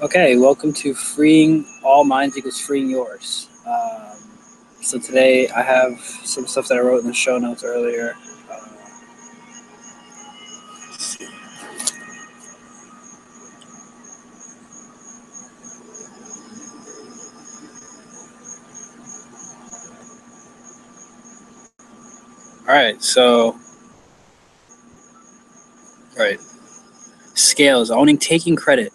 Okay, welcome to Freeing All Minds Equals Freeing Yours. So today I have some stuff that I wrote in the show notes earlier. All right, all right, scales, owning, taking credit.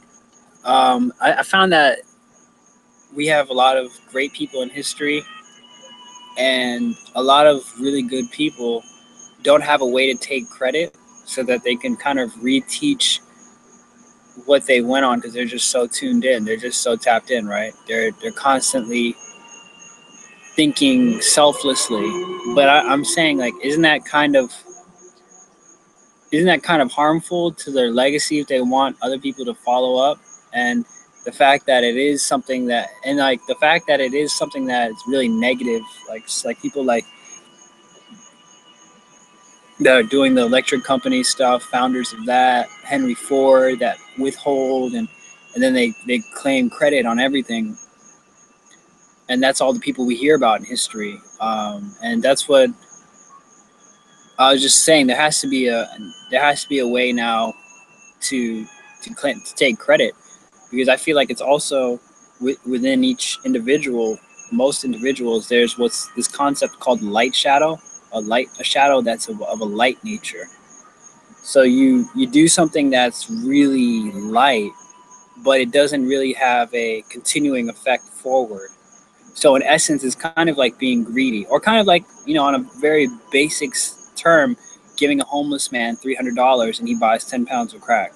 I found that we have a lot of great people in history, and a lot of really good people don't have a way to take credit so that they can kind of reteach what they went on because they're just so tuned in. They're just so tapped in, right? They're constantly thinking selflessly. But I'm saying, like, isn't that kind of harmful to their legacy if they want other people to follow up? And the fact that it is something that, and like the fact that it is something that is really negative, like people like that are doing the electric company stuff, founders of that, Henry Ford, that withhold and then they claim credit on everything, and that's all the people we hear about in history. And that's what I was just saying. There has to be a way now to to take credit, because I feel like it's also within each individual. Most individuals, there's what's this concept called light shadow, a shadow that's of a light nature. So you do something that's really light, but it doesn't really have a continuing effect forward. So in essence, it's kind of like being greedy, or kind of like, on a very basic term, giving a homeless man $300 and he buys 10 pounds of crack.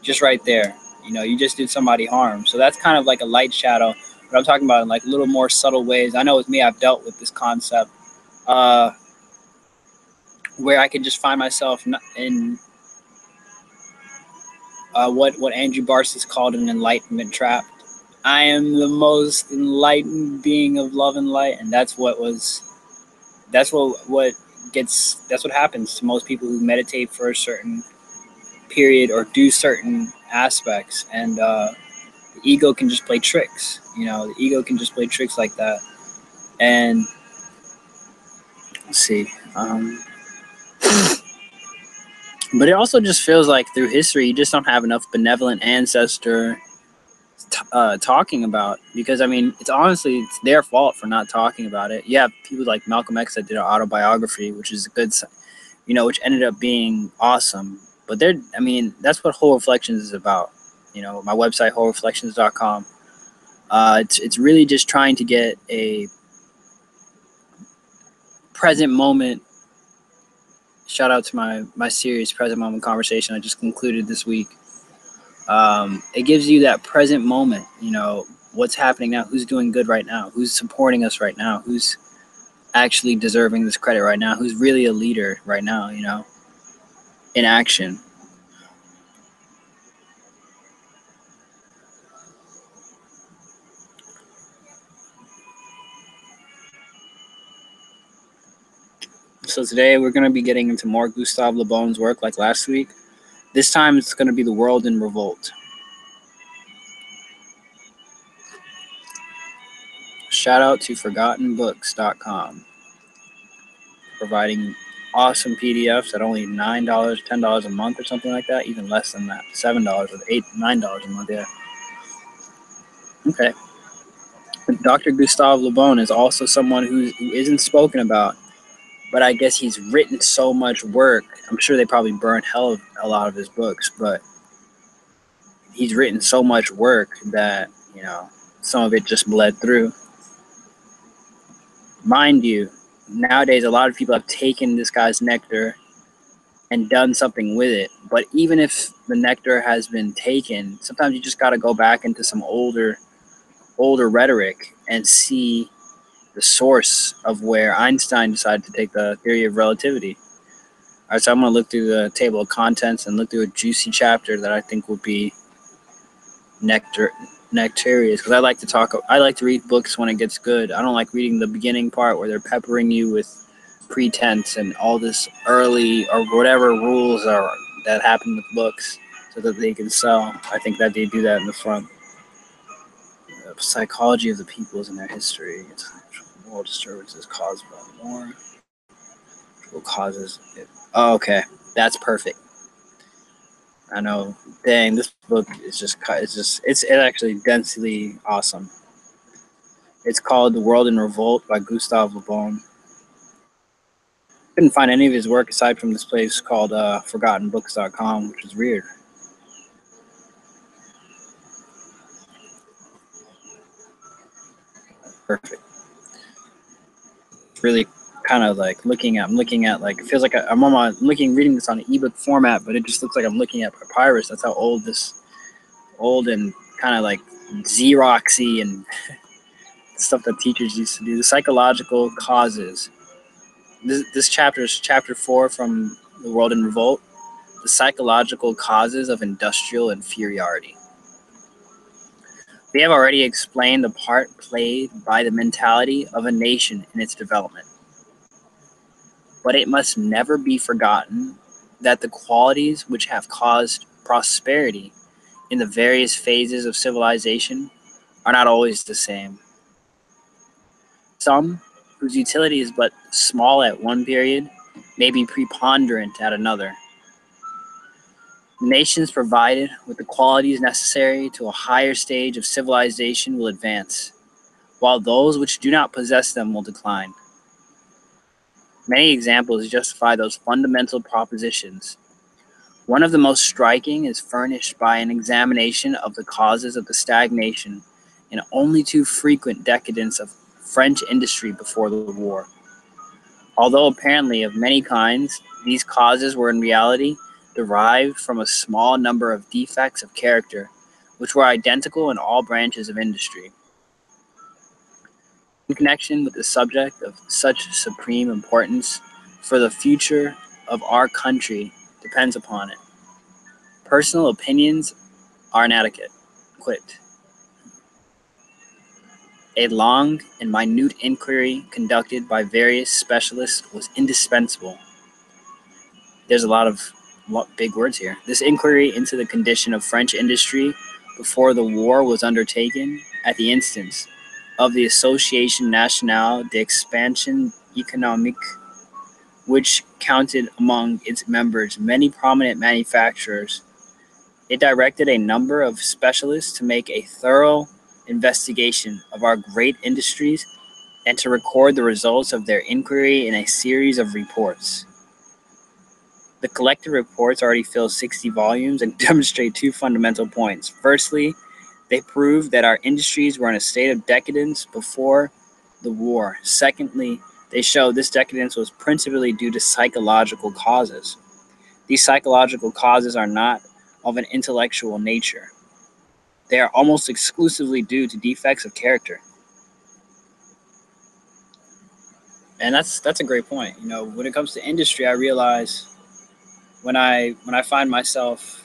Just right there, you just did somebody harm. So that's kind of like a light shadow. But I'm talking about in like little more subtle ways. I know with me, I've dealt with this concept, uh, where I can just find myself in what Andrew Barsis called an enlightenment trap. I am the most enlightened being of love and light, and that's what happens to most people who meditate for a certain period or do certain aspects, and the ego can just play tricks. The ego can just play tricks like that. And let's see, but it also just feels like through history, you just don't have enough benevolent ancestor talking about, because I mean, it's their fault for not talking about it. You have people like Malcolm X that did an autobiography, which is a good, which ended up being awesome. But I mean, that's what Whole Reflections is about. My website, wholereflections.com. It's really just trying to get a present moment. Shout out to my series, Present Moment Conversation, I just concluded this week. It gives you that present moment, what's happening now, who's doing good right now, who's supporting us right now, who's actually deserving this credit right now, who's really a leader right now, in action. So today we're going to be getting into more Gustave Le Bon's work like last week. This time it's going to be The World in Revolt. Shout out to ForgottenBooks.com, providing awesome PDFs at only $9, $10 a month or something like that, even less than that, $7 or $9 a month, yeah. Okay. Dr. Gustave Le Bon is also someone who isn't spoken about, but I guess he's written so much work. I'm sure they probably burned hell of a lot of his books, but he's written so much work that, some of it just bled through. Mind you, nowadays a lot of people have taken this guy's nectar and done something with it. But even if the nectar has been taken, sometimes you just got to go back into some older rhetoric and see the source of where Einstein decided to take the theory of relativity. All right, so I'm going to look through the table of contents and look through a juicy chapter that I think will be nectarious, because I like to read books when it gets good. I don't like reading the beginning part where they're peppering you with pretense and all this early or whatever rules are that happen with books. so that they can sell. I think that they do that in the front. Psychology of the peoples and their history. It's moral disturbances caused by war. What causes it? Oh, okay, that's perfect. I know. Dang, this book is it's actually densely awesome. It's called The World in Revolt by Gustave Le Bon. Couldn't find any of his work aside from this place called ForgottenBooks.com, which is weird. Perfect. Really kind of like I'm looking at like, it feels like reading this on an ebook format, but it just looks like I'm looking at papyrus. That's how old and kind of like Xeroxy and stuff that teachers used to do. The psychological causes. This chapter is chapter 4 from The World in Revolt. The psychological causes of industrial inferiority. We have already explained the part played by the mentality of a nation in its development. But it must never be forgotten that the qualities which have caused prosperity in the various phases of civilization are not always the same. Some, whose utility is but small at one period, may be preponderant at another. Nations provided with the qualities necessary to a higher stage of civilization will advance, while those which do not possess them will decline. Many examples justify those fundamental propositions. One of the most striking is furnished by an examination of the causes of the stagnation and only too frequent decadence of French industry before the war. Although apparently of many kinds, these causes were in reality derived from a small number of defects of character, which were identical in all branches of industry. In connection with the subject of such supreme importance for the future of our country depends upon it. Personal opinions are inadequate. A long and minute inquiry conducted by various specialists was indispensable. There's a lot of big words here. This inquiry into the condition of French industry before the war was undertaken at the instance of the Association Nationale d'Expansion Économique, which counted among its members many prominent manufacturers. It directed a number of specialists to make a thorough investigation of our great industries and to record the results of their inquiry in a series of reports. The collected reports already fill 60 volumes and demonstrate two fundamental points. Firstly, they prove that our industries were in a state of decadence before the war. Secondly, they show this decadence was principally due to psychological causes. These psychological causes are not of an intellectual nature. They are almost exclusively due to defects of character. And that's a great point. You know, when it comes to industry, I realize when I find myself,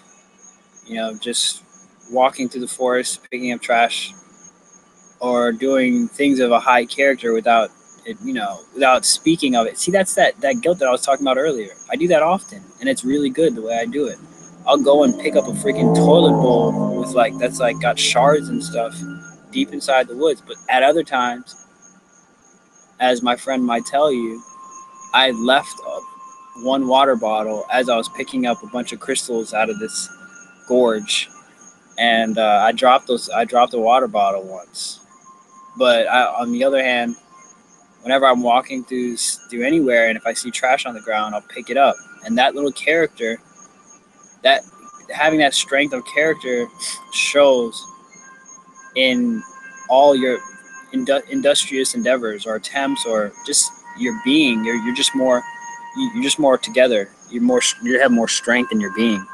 you know, just walking through the forest, picking up trash, or doing things of a high character without it, you know, without speaking of it. See, that's that guilt that I was talking about earlier. I do that often, and it's really good the way I do it. I'll go and pick up a freaking toilet bowl with that's got shards and stuff deep inside the woods. But at other times, as my friend might tell you, I left one water bottle as I was picking up a bunch of crystals out of this gorge, and I dropped a water bottle once. But on the other hand, whenever I'm walking through anywhere, and if I see trash on the ground, I'll pick it up. And that little character, that having that strength of character, shows in all your industrious endeavors or attempts, or just your being. You're just more together. You have more strength in your being.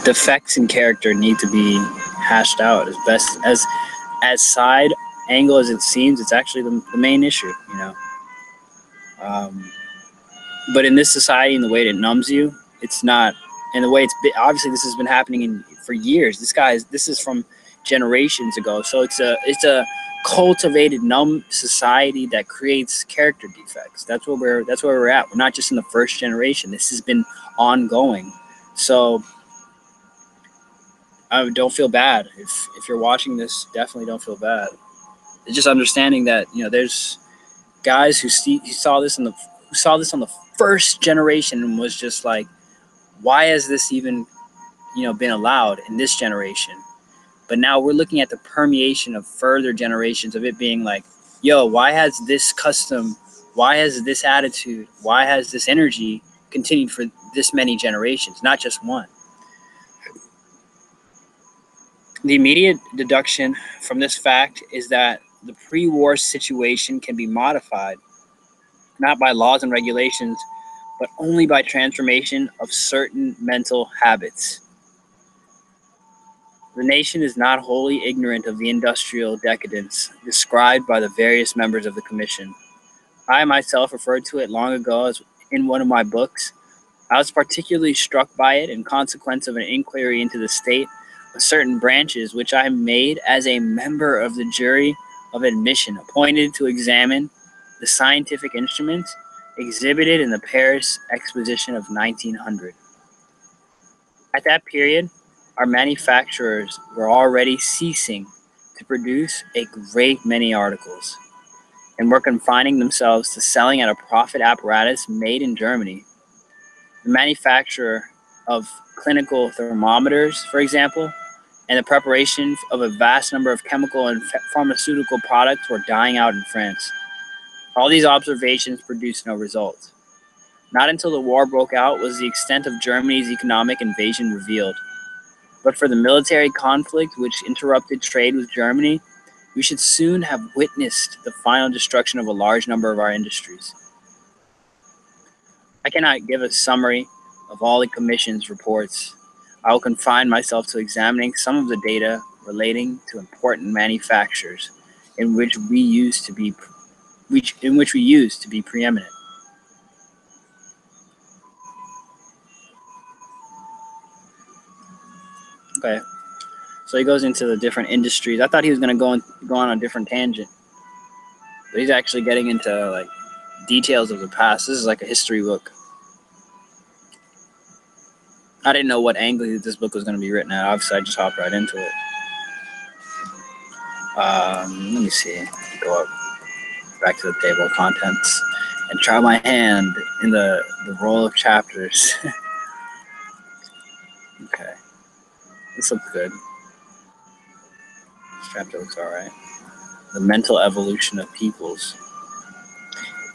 Defects in character need to be hashed out as best as side angle as it seems. It's actually the main issue, you know. But in this society, in the way it numbs you, it's not. And the way it's been, obviously this has been happening for years. This is from generations ago. So it's a cultivated, numb society that creates character defects. That's where we're at. We're not just in the first generation. This has been ongoing. So I don't feel bad if you're watching this. Definitely don't feel bad. It's just understanding that there's guys who saw this on the first generation and was just like, why has this even been allowed in this generation? But now we're looking at the permeation of further generations of it being like, yo, why has this custom, why has this attitude, why has this energy continued for this many generations, not just one? The immediate deduction from this fact is that the pre-war situation can be modified, not by laws and regulations, but only by transformation of certain mental habits. The nation is not wholly ignorant of the industrial decadence described by the various members of the commission. I myself referred to it long ago as in one of my books. I was particularly struck by it in consequence of an inquiry into the state of certain branches which I made as a member of the jury of admission appointed to examine the scientific instruments exhibited in the Paris Exposition of 1900. At that period, our manufacturers were already ceasing to produce a great many articles and were confining themselves to selling at a profit apparatus made in Germany. The manufacture of clinical thermometers, for example, and the preparation of a vast number of chemical and pharmaceutical products were dying out in France. All these observations produced no result. Not until the war broke out was the extent of Germany's economic invasion revealed. But for the military conflict which interrupted trade with Germany, we should soon have witnessed the final destruction of a large number of our industries. I cannot give a summary of all the Commission's reports. I will confine myself to examining some of the data relating to important manufactures in which we used to be preeminent. Okay, so he goes into the different industries. I thought he was going to go on a different tangent, but he's actually getting into like details of the past. This is like a history book. I didn't know what angle this book was going to be written at. Obviously, I just hopped right into it. Let me see. Go up back to the table of contents and try my hand in the roll of chapters. Okay, this looks good. This chapter looks all right. The mental evolution of peoples.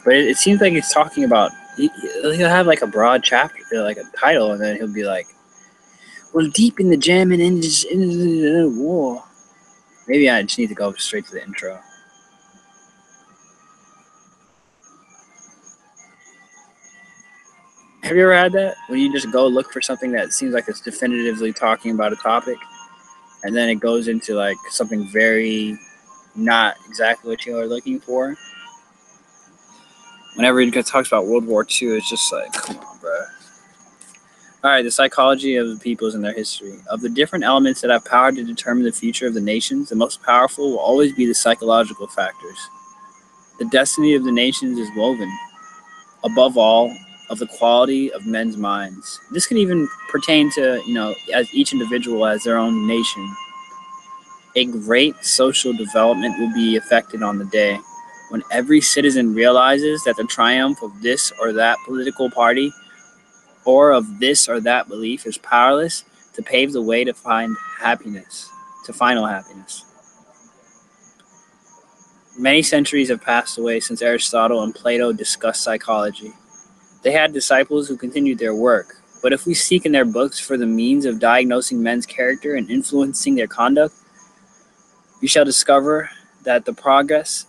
But it seems like he's talking about, he'll have like a broad chapter, like a title, and then he'll be like, well, deep in the German war. Maybe I just need to go straight to the intro. Have you ever had that? When you just go look for something that seems like it's definitively talking about a topic, and then it goes into like something very not exactly what you are looking for? Whenever he talks about World War II, it's just like, come on, bro. All right, the psychology of the peoples and their history. Of the different elements that have power to determine the future of the nations, the most powerful will always be the psychological factors. The destiny of the nations is woven, above all, of the quality of men's minds. This can even pertain to, as each individual as their own nation. A great social development will be effected on the day when every citizen realizes that the triumph of this or that political party or of this or that belief is powerless to pave the way to final happiness. Many centuries have passed away since Aristotle and Plato discussed psychology. They had disciples who continued their work, but if we seek in their books for the means of diagnosing men's character and influencing their conduct, we shall discover that the progress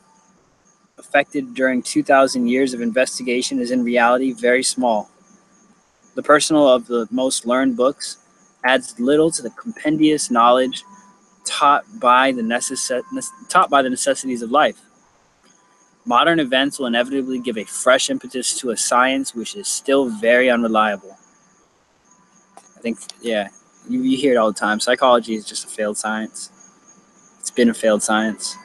effected during 2,000 years of investigation is in reality very small. The personal of the most learned books adds little to the compendious knowledge taught by the necessities of life. Modern events will inevitably give a fresh impetus to a science which is still very unreliable. I think, yeah, you hear it all the time. Psychology is just a failed science. It's been a failed science.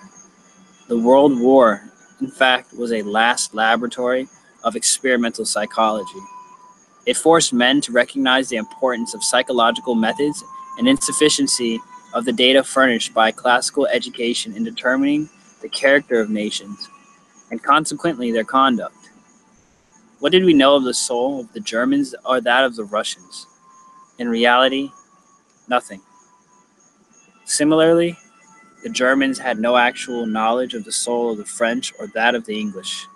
The World War, in fact, was a last laboratory of experimental psychology. It forced men to recognize the importance of psychological methods and insufficiency of the data furnished by classical education in determining the character of nations, and consequently their conduct. What did we know of the soul of the Germans or that of the Russians? In reality, nothing. Similarly, the Germans had no actual knowledge of the soul of the French or that of the English.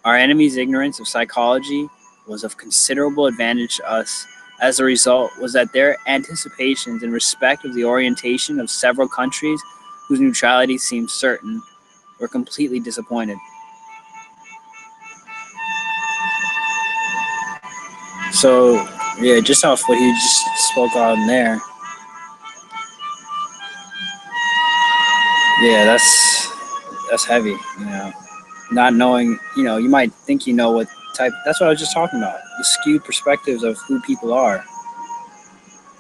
Our enemy's ignorance of psychology was of considerable advantage to us. As a result, was that their anticipations in respect of the orientation of several countries whose neutrality seemed certain were completely disappointed. So, yeah, just off what he just spoke on there, yeah, that's heavy, you know. Not knowing, you know, you might think you know what type. That's what I was just talking about. The skewed perspectives of who people are.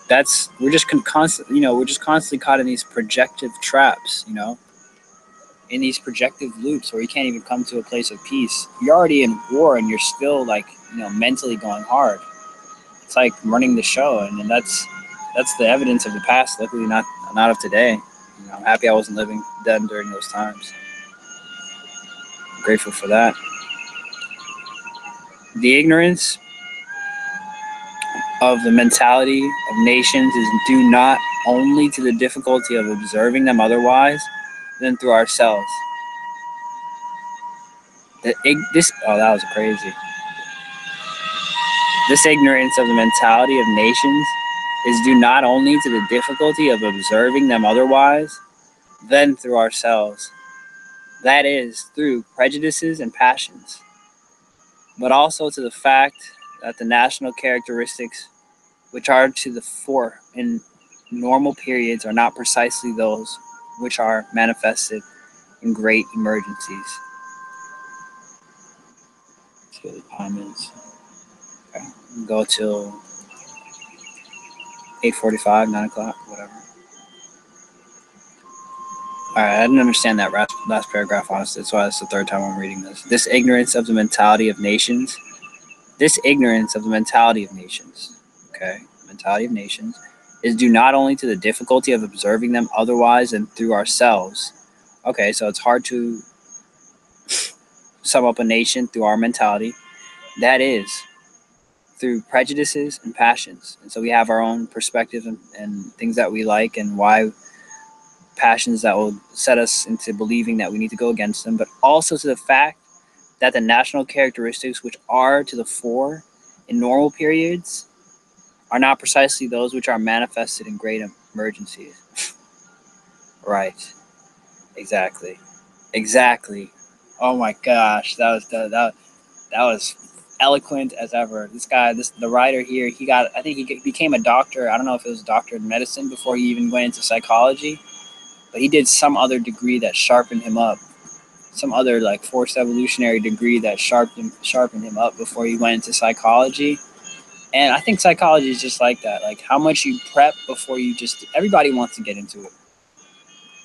That's we're just we're just constantly caught in these projective traps, you know, in these projective loops where you can't even come to a place of peace. You're already in war and you're still like, you know, mentally going hard. It's like running the show, and that's the evidence of the past. Luckily, not of today. You know, I'm happy I wasn't living then during those times. I'm grateful for that. The ignorance of the mentality of nations is due not only to the difficulty of observing them otherwise than through ourselves. That was crazy. This ignorance of the mentality of nations is due not only to the difficulty of observing them otherwise than through ourselves, that is, through prejudices and passions, but also to the fact that the national characteristics which are to the fore in normal periods are not precisely those which are manifested in great emergencies. Let's see what the time is. Okay. Go till 8:45, 9 o'clock, whatever. All right, I didn't understand that last paragraph, honestly. That's why it's the third time I'm reading this. This ignorance of the mentality of nations. This ignorance of the mentality of nations, okay, mentality of nations, is due not only to the difficulty of observing them otherwise than through ourselves. Okay, so it's hard to sum up a nation through our mentality. That is, through prejudices and passions. And so we have our own perspectives and things that we like and why passions that will set us into believing that we need to go against them, but also to the fact that the national characteristics which are to the fore in normal periods are not precisely those which are manifested in great emergencies. Right. Exactly. Oh my gosh, that was eloquent as ever. This guy, the writer here, I think he became a doctor. I don't know if it was a doctor in medicine before he even went into psychology, but he did some other degree that sharpened him up. Some other like forced evolutionary degree that sharpened him up before he went into psychology. And I think psychology is just like that. Like how much you prep before everybody wants to get into it.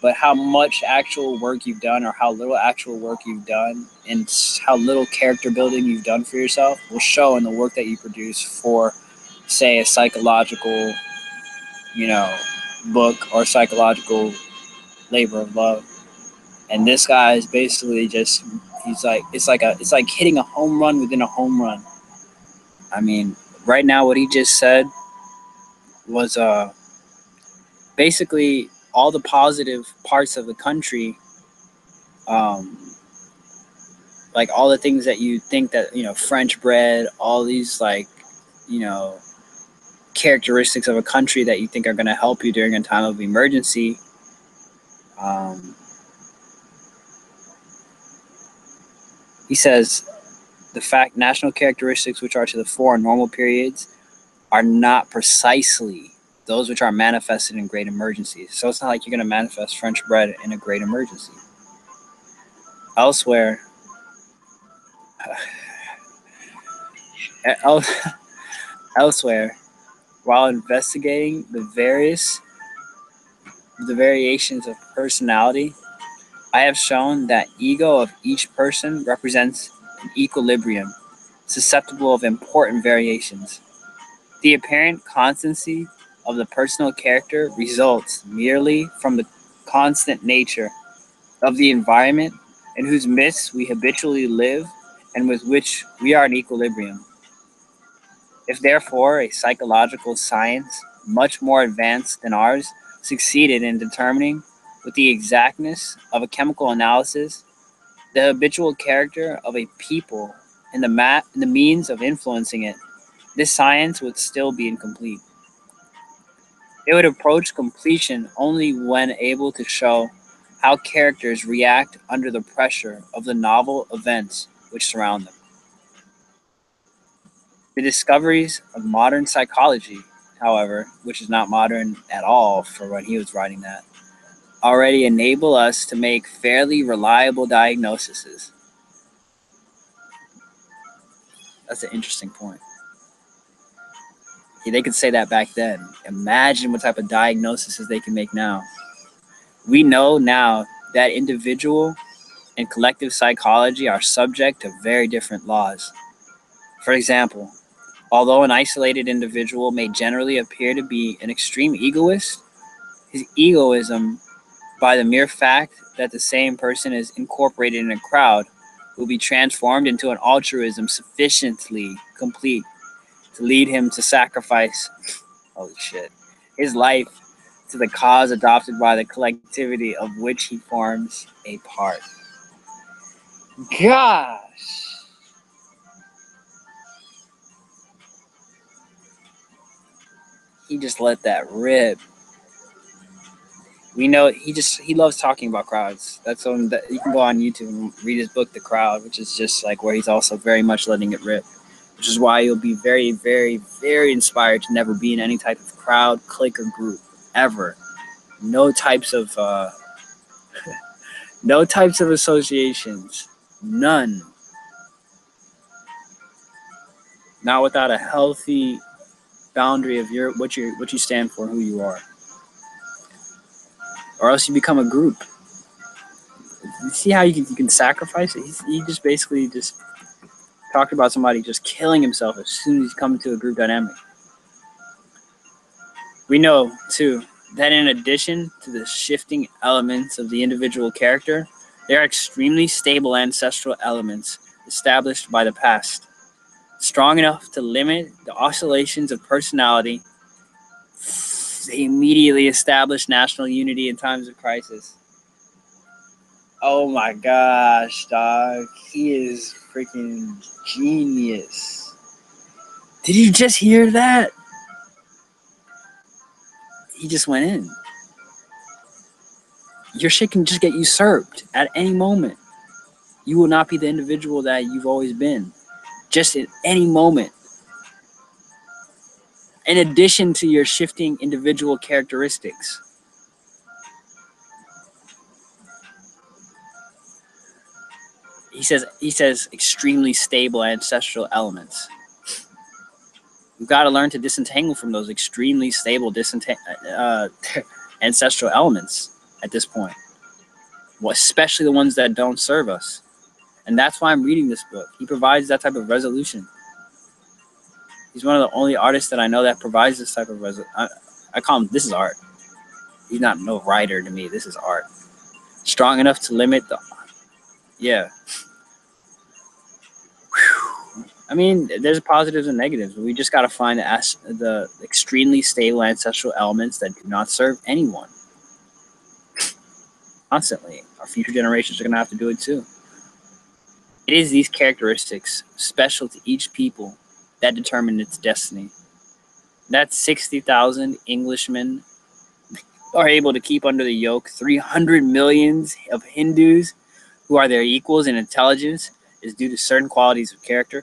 But how much actual work you've done or how little actual work you've done and how little character building you've done for yourself will show in the work that you produce for, say, a psychological, you know, book or psychological labor of love. And this guy is basically it's like hitting a home run within a home run. I mean, right now what he just said was basically all the positive parts of the country, like all the things that you think that, you know, French bread, all these like, you know, characteristics of a country that you think are going to help you during a time of emergency. He says the fact national characteristics which are to the fore in normal periods are not precisely those which are manifested in great emergencies. So it's not like you're going to manifest French bread in a great emergency. Elsewhere, elsewhere, while investigating the various of the variations of personality, I have shown that ego of each person represents an equilibrium susceptible of important variations. The apparent constancy of the personal character results merely from the constant nature of the environment in whose midst we habitually live and with which we are in equilibrium. If therefore a psychological science much more advanced than ours succeeded in determining with the exactness of a chemical analysis the habitual character of a people and the means of influencing it, this science would still be incomplete. It would approach completion only when able to show how characters react under the pressure of the novel events which surround them. The discoveries of modern psychology, however, which is not modern at all for when he was writing that, already enable us to make fairly reliable diagnoses. That's an interesting point. Yeah, they could say that back then. Imagine what type of diagnoses they can make now. We know now that individual and collective psychology are subject to very different laws. For example, although an isolated individual may generally appear to be an extreme egoist, his egoism, by the mere fact that the same person is incorporated in a crowd, will be transformed into an altruism sufficiently complete to lead him to sacrifice, holy shit, his life to the cause adopted by the collectivity of which he forms a part. Gosh. He just let that rip. We know he loves talking about crowds. That's on that you can go on YouTube and read his book The Crowd, which is just like where he's also very much letting it rip. Which is why you'll be very, very, very inspired to never be in any type of crowd, clique, or group ever. No types of no types of associations. None. Not without a healthy boundary of what you stand for, who you are. Or else you become a group. You see how you can sacrifice it? He just basically just talked about somebody just killing himself as soon as he's coming to a group dynamic. We know, too, that in addition to the shifting elements of the individual character, there are extremely stable ancestral elements established by the past, strong enough to limit the oscillations of personality. They immediately establish national unity in times of crisis. Oh my gosh, dog. He is freaking genius. Did you just hear that? He just went in. Your shit can just get usurped at any moment. You will not be the individual that you've always been. Just at any moment. In addition to your shifting individual characteristics. He says extremely stable ancestral elements. We've got to learn to disentangle from those extremely stable ancestral elements at this point. Well, especially the ones that don't serve us. And that's why I'm reading this book. He provides that type of resolution. He's one of the only artists that I know that provides this type of resolution. I call him, this is art. He's not no writer to me. This is art. Strong enough to limit the, yeah. Whew. I mean, there's positives and negatives, but we just got to find the extremely stable ancestral elements that do not serve anyone. Constantly. Our future generations are going to have to do it too. It is these characteristics, special to each people, that determine its destiny. That 60,000 Englishmen are able to keep under the yoke 300 millions of Hindus who are their equals in intelligence is due to certain qualities of character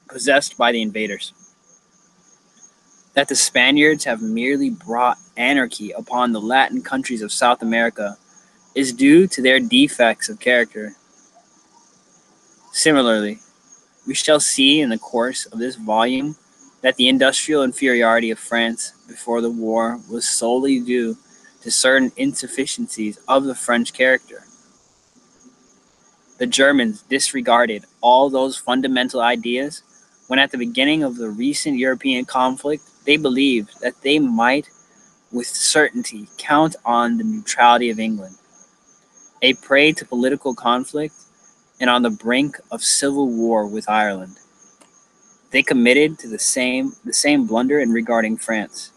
possessed by the invaders. That the Spaniards have merely brought anarchy upon the Latin countries of South America is due to their defects of character. Similarly, we shall see in the course of this volume that the industrial inferiority of France before the war was solely due to certain insufficiencies of the French character. The Germans disregarded all those fundamental ideas when at the beginning of the recent European conflict, they believed that they might with certainty count on the neutrality of England. A prey to political conflict and on the brink of civil war with Ireland, they committed to the same blunder in regarding France.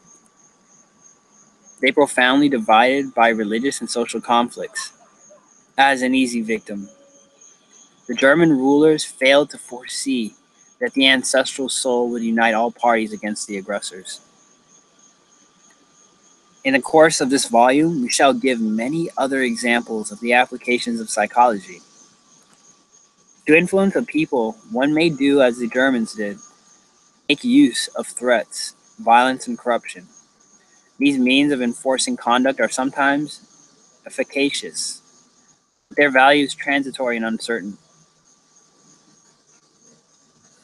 They profoundly divided by religious and social conflicts as an easy victim. The German rulers failed to foresee that the ancestral soul would unite all parties against the aggressors. In the course of this volume, we shall give many other examples of the applications of psychology. To influence a people, one may do as the Germans did, make use of threats, violence, and corruption. These means of enforcing conduct are sometimes efficacious, but their value is transitory and uncertain.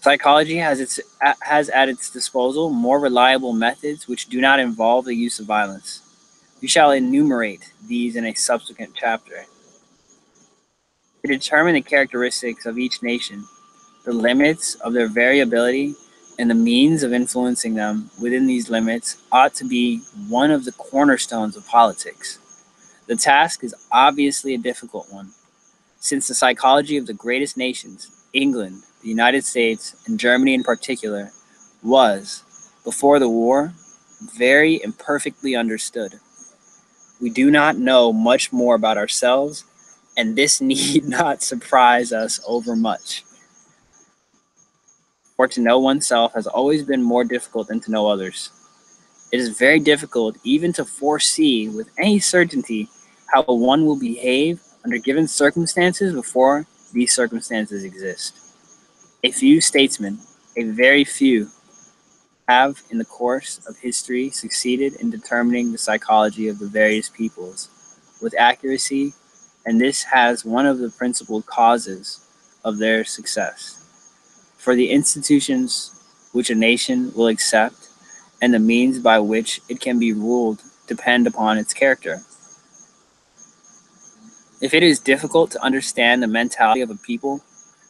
Psychology has at its disposal more reliable methods which do not involve the use of violence. We shall enumerate these in a subsequent chapter. To determine the characteristics of each nation, the limits of their variability, and the means of influencing them within these limits ought to be one of the cornerstones of politics. The task is obviously a difficult one, since the psychology of the greatest nations, England, the United States, and Germany in particular, was, before the war, very imperfectly understood. We do not know much more about ourselves, and this need not surprise us overmuch. For to know oneself has always been more difficult than to know others. It is very difficult even to foresee with any certainty how one will behave under given circumstances before these circumstances exist. A few statesmen, a very few, have in the course of history succeeded in determining the psychology of the various peoples with accuracy, and this has one of the principal causes of their success. For the institutions which a nation will accept and the means by which it can be ruled depend upon its character. If it is difficult to understand the mentality of a people,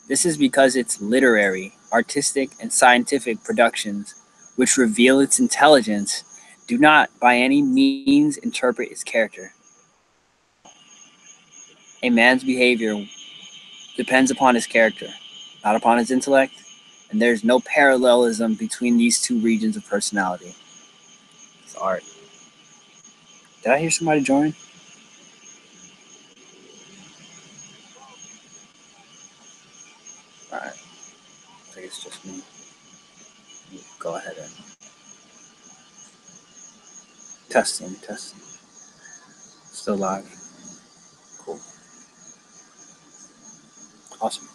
this is because its literary, artistic, and scientific productions, which reveal its intelligence, do not by any means interpret its character. A man's behavior depends upon his character, not upon his intellect, and there is no parallelism between these two regions of personality. It's art. Did I hear somebody join? Alright. I think it's just me. Go ahead and testing. Still live. Cool. Awesome.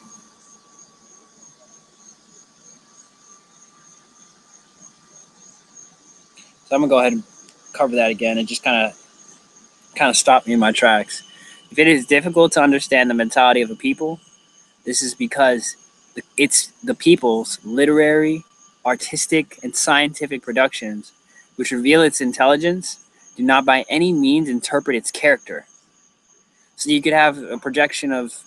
So I'm gonna go ahead and cover that again and just kind of stop me in my tracks. If it is difficult to understand the mentality of a people, this is because it's the people's literary, artistic, and scientific productions which reveal its intelligence do not by any means interpret its character. So you could have a projection of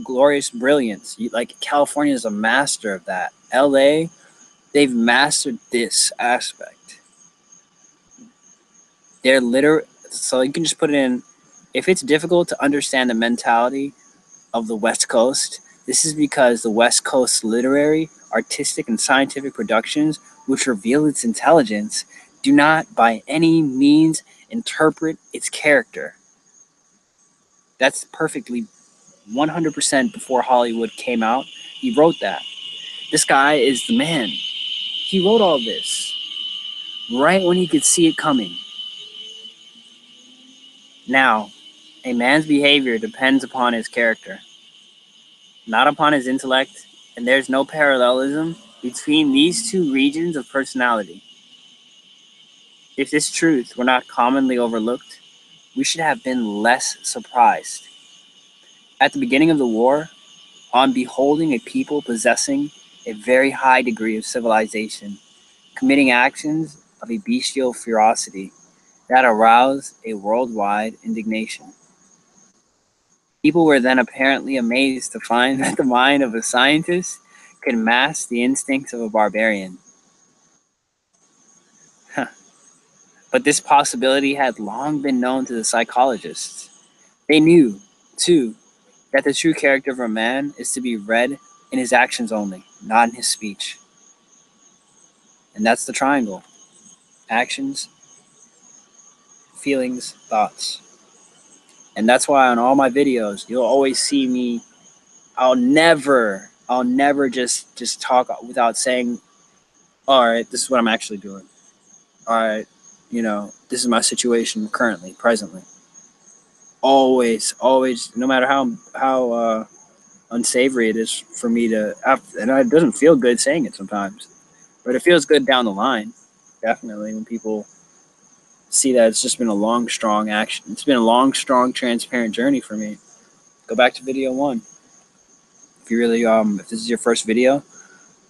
glorious brilliance. Like California is a master of that. LA, they've mastered this aspect. So you can just put it in, if it's difficult to understand the mentality of the West Coast, this is because the West Coast's literary, artistic, and scientific productions, which reveal its intelligence, do not by any means interpret its character. That's perfectly 100% before Hollywood came out. He wrote that. This guy is the man. He wrote all this right when he could see it coming. Now, a man's behavior depends upon his character, not upon his intellect, and there's no parallelism between these two regions of personality. If this truth were not commonly overlooked, we should have been less surprised. At the beginning of the war, on beholding a people possessing a very high degree of civilization, committing actions of a bestial ferocity, that aroused a worldwide indignation. People were then apparently amazed to find that the mind of a scientist could mask the instincts of a barbarian. Huh. But this possibility had long been known to the psychologists. They knew, too, that the true character of a man is to be read in his actions only, not in his speech. And that's the triangle: actions, feelings, thoughts. And that's why on all my videos, you'll always see me. I'll never just talk without saying, all right, this is what I'm actually doing. All right, this is my situation currently, presently. Always, no matter how unsavory it is for me to, and it doesn't feel good saying it sometimes, but it feels good down the line. Definitely when people see that it's just been a long, strong action. It's been a long, strong, transparent journey for me. Go back to video 1. If you really, if this is your first video,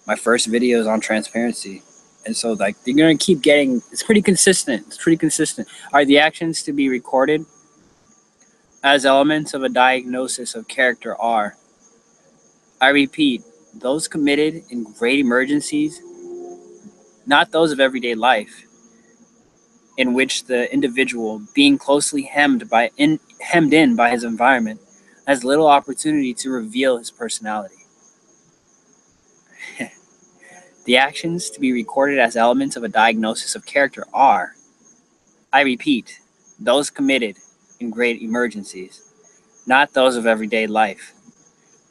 my first video is on transparency. And so, like, you're going to keep getting, it's pretty consistent. All right, the actions to be recorded as elements of a diagnosis of character are, I repeat, those committed in great emergencies, not those of everyday life, in which the individual, being closely hemmed in by his environment, has little opportunity to reveal his personality. The actions to be recorded as elements of a diagnosis of character are, I repeat, those committed in great emergencies, not those of everyday life,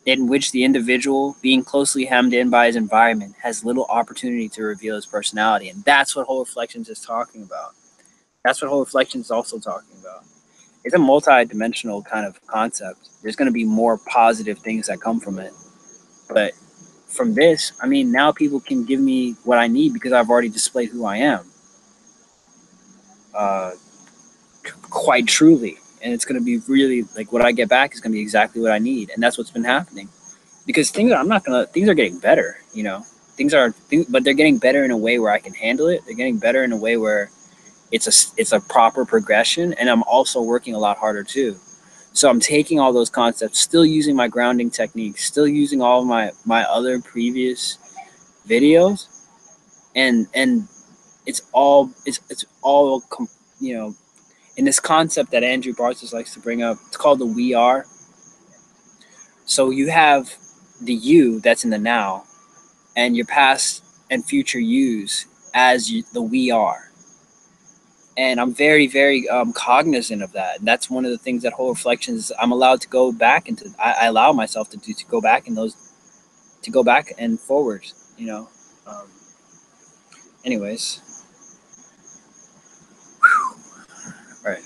in which the individual, being closely hemmed in by his environment, has little opportunity to reveal his personality. And that's what Whole Reflections is talking about. That's what Whole Reflections is also talking about. It's a multi-dimensional kind of concept. There's going to be more positive things that come from it. But from this, I mean, now people can give me what I need because I've already displayed who I am. Quite truly. And it's going to be really, like, what I get back is going to be exactly what I need. And that's what's been happening. Because things are getting better, but they're getting better in a way where I can handle it. They're getting better in a way where it's a proper progression, and I'm also working a lot harder too. So I'm taking all those concepts, still using my grounding techniques, still using all of my other previous videos, and it's all in this concept that Andrew Bartos likes to bring up. It's called the we are. So you have the you that's in the now, and your past and future yous as the we are. And I'm very, very cognizant of that. And that's one of the things that Whole Reflections, I'm allowed to go back into. I allow myself to do, to go back and forward, anyways. All right.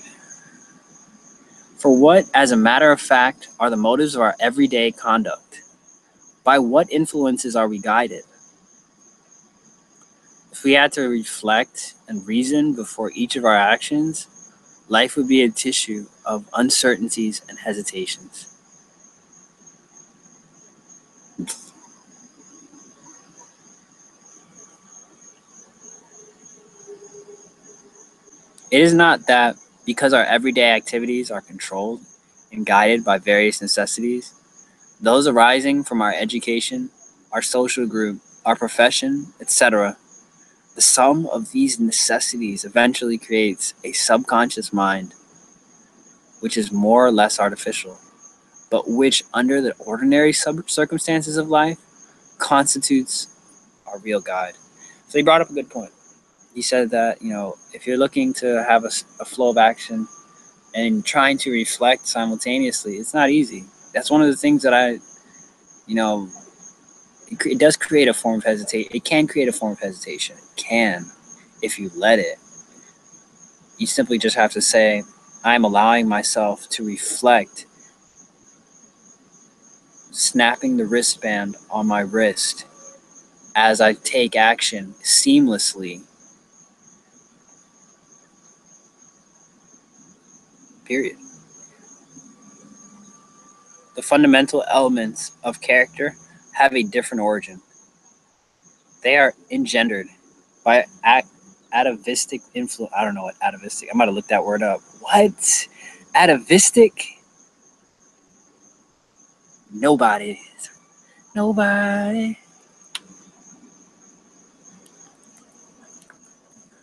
For what, as a matter of fact, are the motives of our everyday conduct? By what influences are we guided? If we had to reflect and reason before each of our actions, life would be a tissue of uncertainties and hesitations. It is not that because our everyday activities are controlled and guided by various necessities, those arising from our education, our social group, our profession, etc., the sum of these necessities eventually creates a subconscious mind, which is more or less artificial, but which, under the ordinary circumstances of life, constitutes our real guide. So he brought up a good point. He said that, if you're looking to have a flow of action and trying to reflect simultaneously, it's not easy. That's one of the things that it does create a form of hesitation. It can create a form of hesitation. It can, if you let it. You simply just have to say, I'm allowing myself to reflect, snapping the wristband on my wrist as I take action seamlessly. Period. The fundamental elements of character have a different origin. They are engendered by atavistic influence. I don't know what atavistic. I'm about to look that word up. What? Atavistic? Nobody. Nobody.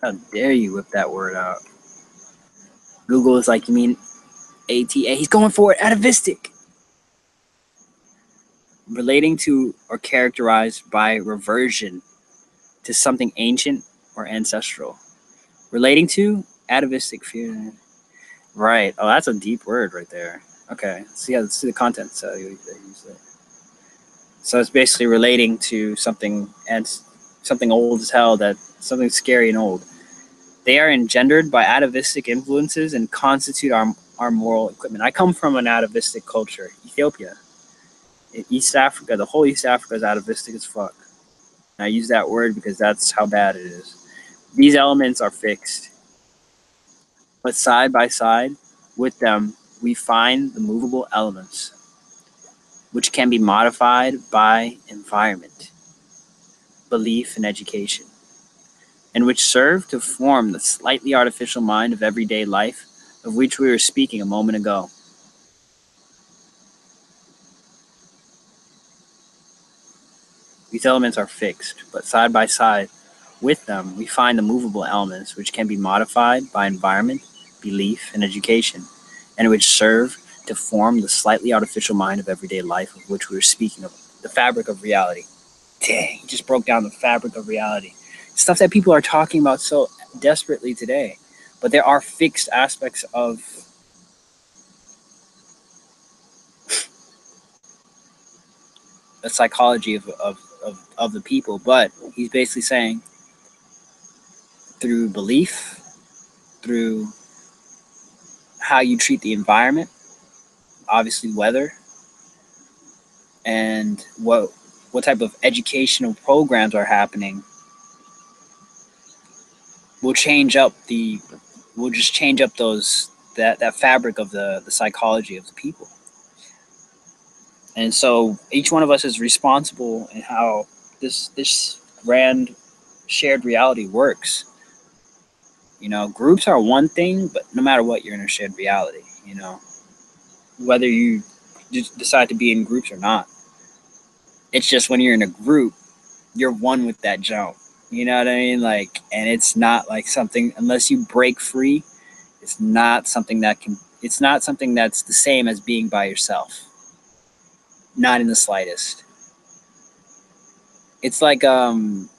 How dare you whip that word out? Google is like, you mean ATA? He's going for it. Atavistic. Relating to or characterized by reversion to something ancient or ancestral. Relating to atavistic fear. Right. Oh, that's a deep word right there. Okay. So yeah, let's see the content. So it's basically relating to something and something old as hell, that something scary and old. They are engendered by atavistic influences and constitute our moral equipment. I come from an atavistic culture, Ethiopia. In East Africa, the whole East Africa is atavistic as fuck. And I use that word because that's how bad it is. These elements are fixed, but side by side with them, we find the movable elements, which can be modified by environment, belief, and education, and which serve to form the slightly artificial mind of everyday life, of which we were speaking a moment ago. These elements are fixed, but side by side with them, we find the movable elements, which can be modified by environment, belief, and education, and which serve to form the slightly artificial mind of everyday life, of which we were speaking of, the fabric of reality. Dang, he just broke down the fabric of reality. Stuff that people are talking about so desperately today. But there are fixed aspects of the psychology of the people. But he's basically saying through belief, through how you treat the environment, obviously weather, and what type of educational programs are happening will change up will just change up that fabric of the psychology of the people. And so each one of us is responsible in how this grand shared reality works. You know, groups are one thing, but no matter what, you're in a shared reality, you know, whether you decide to be in groups or not. It's just when you're in a group, you're one with that jump. You know what I mean? Like, and it's not like something, unless you break free, it's not something that's the same as being by yourself. Not in the slightest. It's like, imagine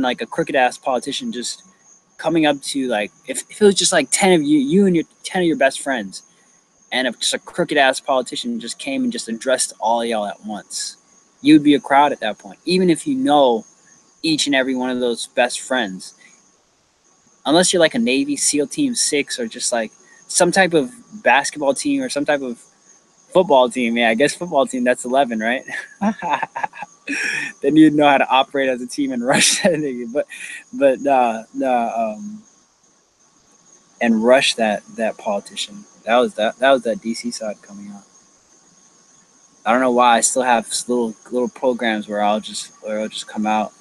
like a crooked ass politician just coming up to, like, if it was just like 10 of you and your 10 of your best friends, and if just a crooked ass politician just came and just addressed all y'all at once, you'd be a crowd at that point, even if you know each and every one of those best friends. Unless you're like a Navy SEAL Team 6 or just like some type of basketball team or some type of football team. Yeah, I guess football team, that's 11, right? Then you'd know how to operate as a team and rush that nigga. And rush that politician. That was that DC side coming out. I don't know why I still have little programs where I'll just come out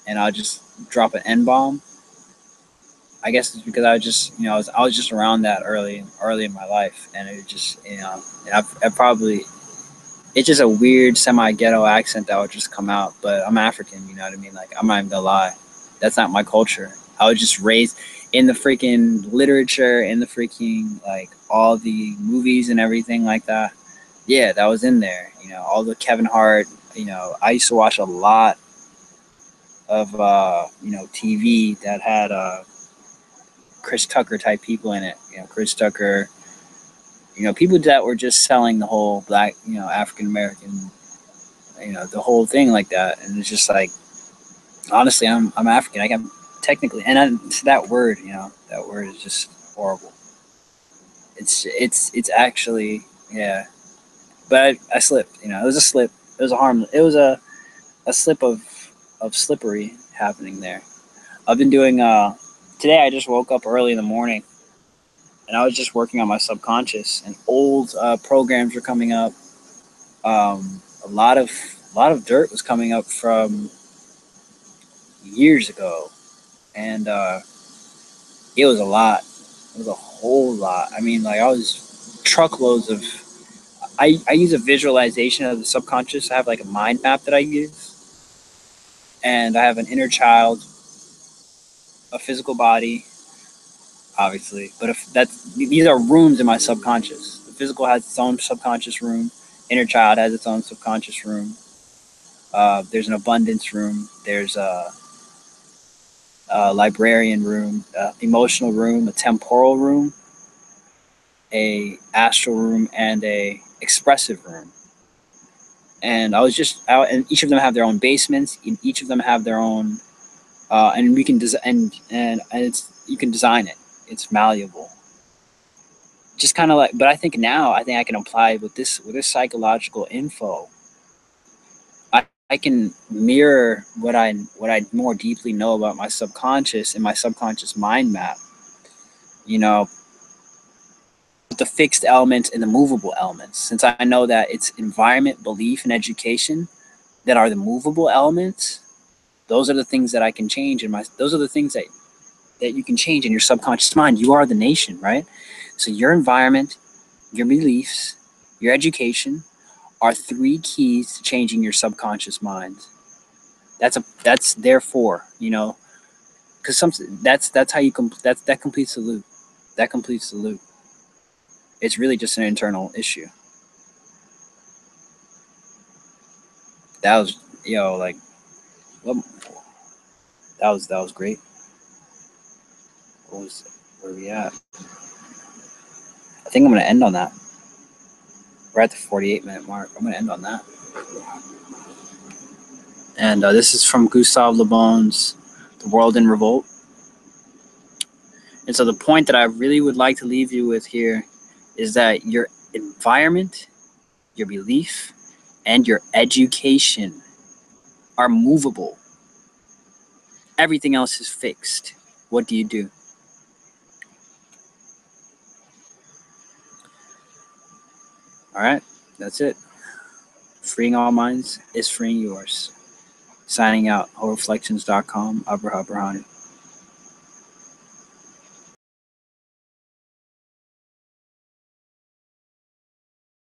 and I'll just drop an N bomb. I guess it's because I was just around that early in my life, and it just, I probably, it's just a weird semi-ghetto accent that would just come out. But I'm African, you know what I mean? Like, I'm not even gonna lie, that's not my culture. I was just raised in the freaking literature, in the freaking, like, all the movies and everything like that. Yeah, that was in there. You know, all the Kevin Hart. You know, I used to watch a lot of TV that had Chris Tucker type people in it. You know, Chris Tucker. You know, people that were just selling the whole black, African American, the whole thing like that. And it's just like, honestly, I'm African. I can technically, and that word, that word is just horrible. It's actually, yeah. But I slipped. It was a slip. It was a slip of slippery happening there. I've been doing. Today I just woke up early in the morning, and I was just working on my subconscious, and old programs were coming up. A lot of dirt was coming up from years ago, and it was a lot. It was a whole lot. I mean, like I was truckloads of. I use a visualization of the subconscious. I have like a mind map that I use, and I have an inner child, a physical body, obviously. But if that's these are rooms in my subconscious. The physical has its own subconscious room. Inner child has its own subconscious room. There's an abundance room. There's a librarian room, emotional room, a temporal room, a astral room, and a expressive room. And I was just out, and each of them have their own basements. Each of them have their own, and we can design and it's you can design it. It's malleable. Just kind of like, but I think now I think I can apply with this psychological info. I can mirror what I more deeply know about my subconscious and my subconscious mind map. You know, the fixed elements and the movable elements. Since I know that it's environment, belief, and education that are the movable elements, those are the things that I can change in my. Those are the things that you can change in your subconscious mind. You are the nation, right? So your environment, your beliefs, your education are three keys to changing your subconscious mind. That's therefore, because that's how you that completes the loop. That completes the loop. It's really just an internal issue. That was like well, that was great. Where are we at? I think I'm gonna end on that. We're at the 48-minute mark. I'm gonna end on that. And this is from Gustave Le Bon's The World in Revolt. And so the point that I really would like to leave you with here is that your environment, your belief, and your education are movable. Everything else is fixed. What do you do? All right, that's it. Freeing all minds is freeing yours. Signing out, wholereflections.com, Abraha Brahani.